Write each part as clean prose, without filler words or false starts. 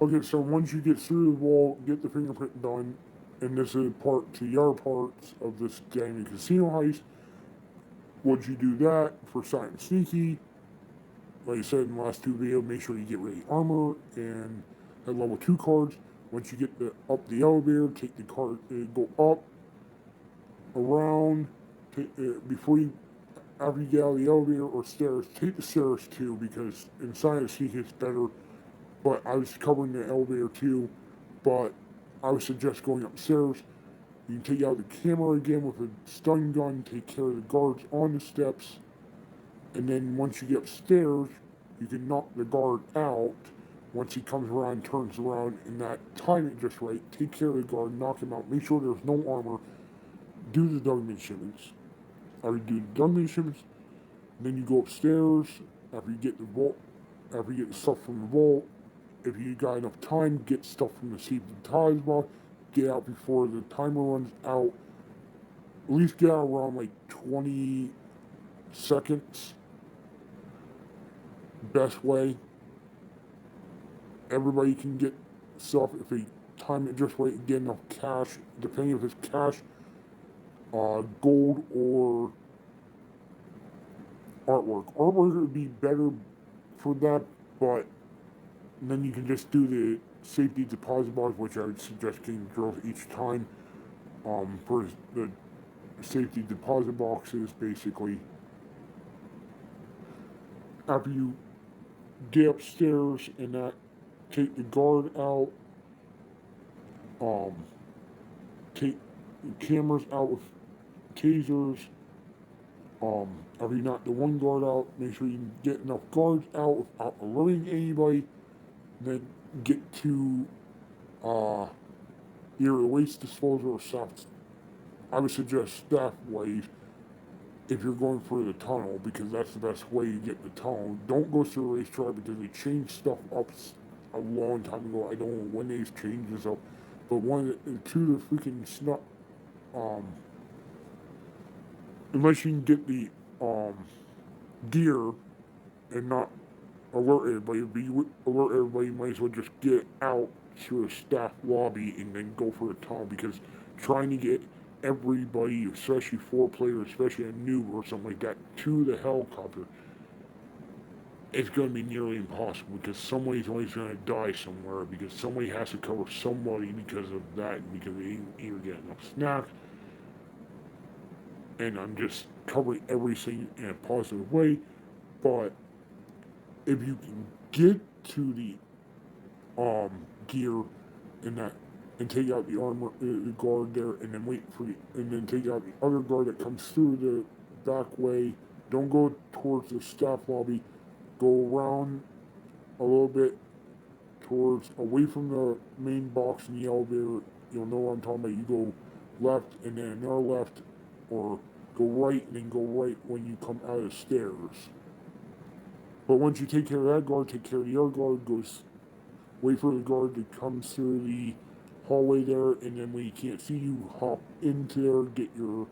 Okay, so once you get through the wall, get the fingerprint done, and this is part to your parts of this gaming casino heist. Once you do that for silent and sneaky, like I said in the last two videos, make sure you get ready armor and have level 2 cards. Once you get up the elevator, take the card, go up, around, before you, after you get out of the elevator or stairs, take the stairs too, because in silent sneaky it's better. But I was covering the elevator too, but I would suggest going upstairs. You can take out the camera again with a stun gun, take care of the guards on the steps, and then once you get upstairs, you can knock the guard out. Once he comes around, turns around, and that time it just right, take care of the guard, knock him out, make sure there's no armor, do the Dugman shipments. After you do the Dugman shipments, then you go upstairs. After you get the vault, after you get the stuff from the vault, if you got enough time, get stuff from the safety deposit box, get out before the timer runs out. At least get out around like 20 seconds. Best way. Everybody can get stuff if they time it just right and get enough cash, depending if it's cash, gold, or artwork. Artwork would be better for that, but then you can just do the safety deposit box, which I would suggest getting girls each time. For the safety deposit boxes, basically, after you get upstairs and that, take the guard out, um, take the cameras out with tasers. After you knock the one guard out, make sure you can get enough guards out without alerting anybody. Then get to uh, either a waste disposal or soft. I would suggest staff ways if you're going for the tunnel, because that's the best way to get the tunnel. Don't go through the racetrack because they changed stuff up a long time ago. I don't know when they changed this up, but one of the two of the freaking snot. Um, unless you can get the um, gear and not alert everybody, if you alert everybody, you might as well just get out to a staff lobby and then go for a tunnel, because trying to get everybody, especially four players, especially a noob or something like that, to the helicopter, it's going to be nearly impossible, because somebody's always going to die somewhere, because somebody has to cover somebody because of that, because they didn't either get enough snacks. And I'm just covering everything in a positive way, but if you can get to the gear and that, and take out the armor, the guard there, and then wait for and then take out the other guard that comes through the back way. Don't go towards the staff lobby. Go around a little bit towards away from the main box in the elevator. You'll know what I'm talking about. You go left and then another left, or go right and then go right when you come out of the stairs. But once you take care of that guard, take care of the other guard. Goes wait for the guard to come through the hallway there, and then when he can't see you, hop into there, get your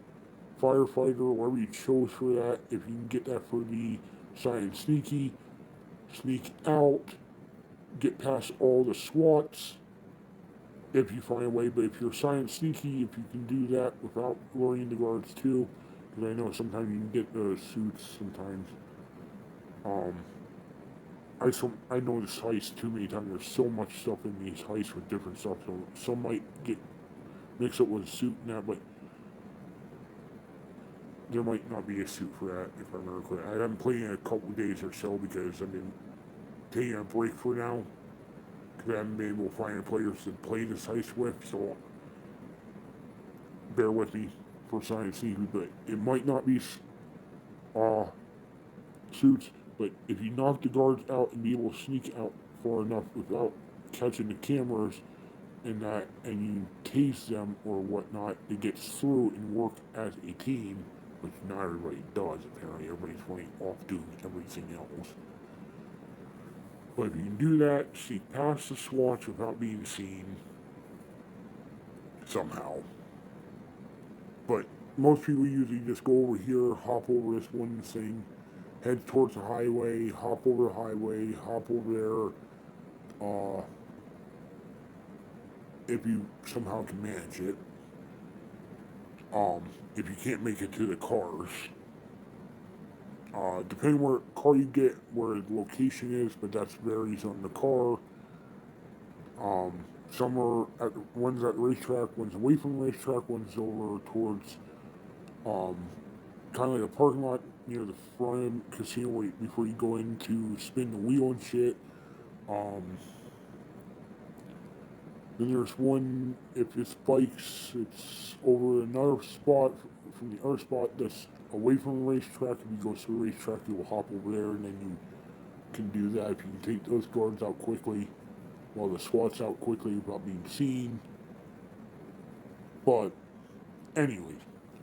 firefighter or whatever you chose for that. If you can get that for the silent sneaky, sneak out, get past all the SWATs if you find a way. But if you're silent sneaky, if you can do that without worrying the guards too, because I know sometimes you can get the suits sometimes. Um, I know this heist too many times. There's so much stuff in these heists with different stuff, so some might get mixed up with a suit and that, but there might not be a suit for that if I remember correctly. I haven't played in a couple days or so because I've been taking a break for now because I haven't been able to find players to play this heist with. So bear with me for science TV, but it might not be uh, suits. But if you knock the guards out and be able to sneak out far enough without catching the cameras and that, and you tase them or whatnot, it gets through and work as a team, which not everybody does. Apparently, everybody's running off doing everything else. But if you can do that, sneak past the SWATs without being seen somehow. But most people usually just go over here, hop over this one thing, head towards the highway, hop over the highway, hop over there, if you somehow can manage it. Um, if you can't make it to the cars, depending where car you get, where the location is, but that varies on the car. Um, some are at one's at the racetrack, one's away from the racetrack, one's over towards um, kind of like a parking lot near the front casino before you go in to spin the wheel and shit. Um, then there's one, if it's bikes, it's over another spot from the other spot that's away from the racetrack. If you go to the racetrack, you'll hop over there and then you can do that. If you can take those guards out quickly, while the SWAT's out quickly without being seen. But, anyways,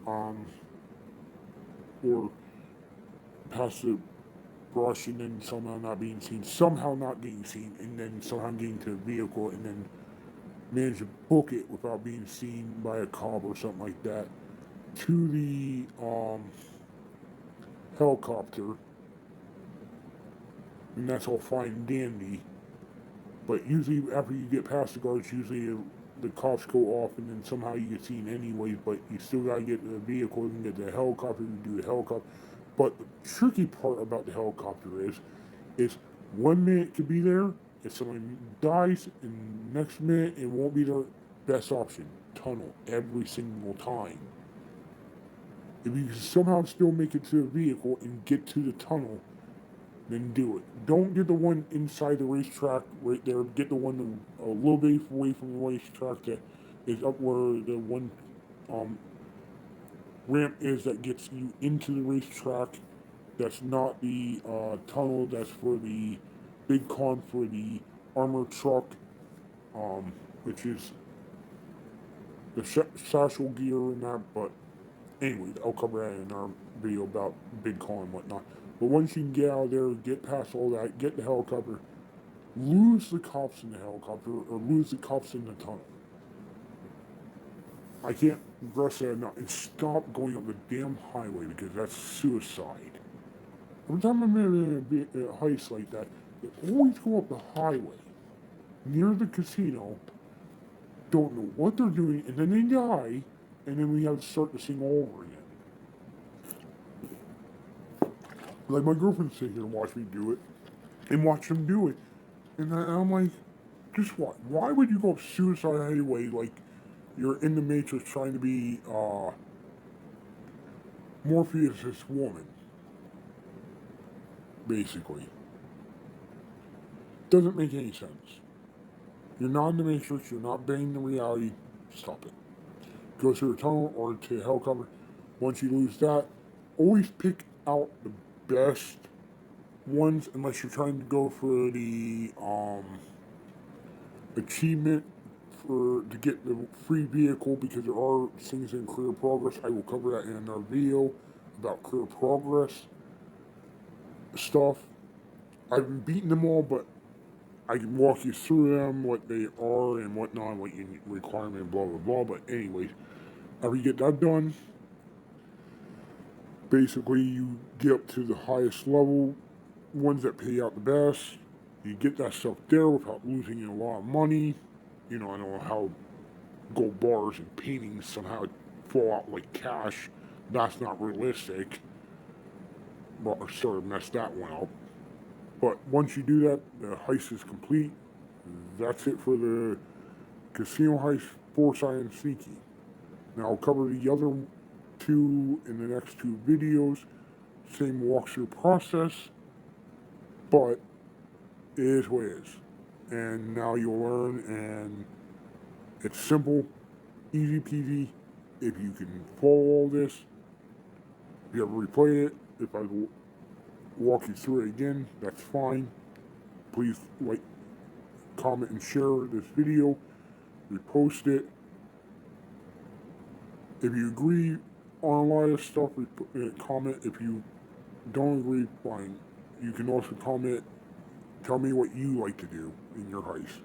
um, or past the brush and then somehow not being seen, and then somehow getting to the vehicle and then manage to book it without being seen by a cop or something like that to the helicopter, and that's all fine and dandy. But usually, after you get past the guards, usually the cops go off, and then somehow you get seen anyways. But you still gotta get to the vehicle and get the helicopter and do the helicopter. But the tricky part about the helicopter is 1 minute it could be there. If someone dies, and next minute it won't be their best option. Tunnel every single time. If you can somehow still make it to the vehicle and get to the tunnel, then do it. Don't get the one inside the racetrack right there. Get the one a little bit away from the racetrack that is up where the one um, ramp is that gets you into the racetrack. That's not the tunnel. That's for the big con for the armored truck, which is the satchel gear and that. But anyway, I'll cover that in our video about big con and whatnot. But once you can get out of there, get past all that, get the helicopter, lose the cops in the helicopter or lose the cops in the tunnel. I can't stress that enough. And stop going up the damn highway because that's suicide. Every time I'm in a heist like that, they always go up the highway near the casino, don't know what they're doing, and then they die, and then we have to start this thing all over again. Like my girlfriend sit here and watch me do it, and watch them do it, and I'm like, just what? Why would you go up suicide highway like you're in the Matrix trying to be Morpheus, this woman? Basically, doesn't make any sense. You're not in the Matrix. You're not banging the reality. Stop it. Go through a tunnel or to a helicopter. Once you lose that, always pick out the best ones unless you're trying to go for the achievement for to get the free vehicle because there are things in career progress. I will cover that in another video about career progress stuff. I've been beating them all, but I can walk you through them, what they are and whatnot, what you requirement, blah blah blah. But anyways, after you get that done, basically you get up to the highest level, ones that pay out the best. You get that stuff there without losing a lot of money. You know, I know how gold bars and paintings somehow fall out like cash. That's not realistic. Well, I sort of messed that one up. But once you do that, the heist is complete. That's it for the casino heist, Foresight and Sneaky. Now I'll cover the other two in the next two videos. Same walkthrough process, but it is what it is. And now you'll learn, and it's simple, easy peasy. If you can follow all this, if you ever replay it, if I walk you through it again, that's fine. Please like, comment, and share this video. Repost it. If you agree on a lot of stuff, comment. If you don't agree, fine. You can also comment. Tell me what you like to do in your heist.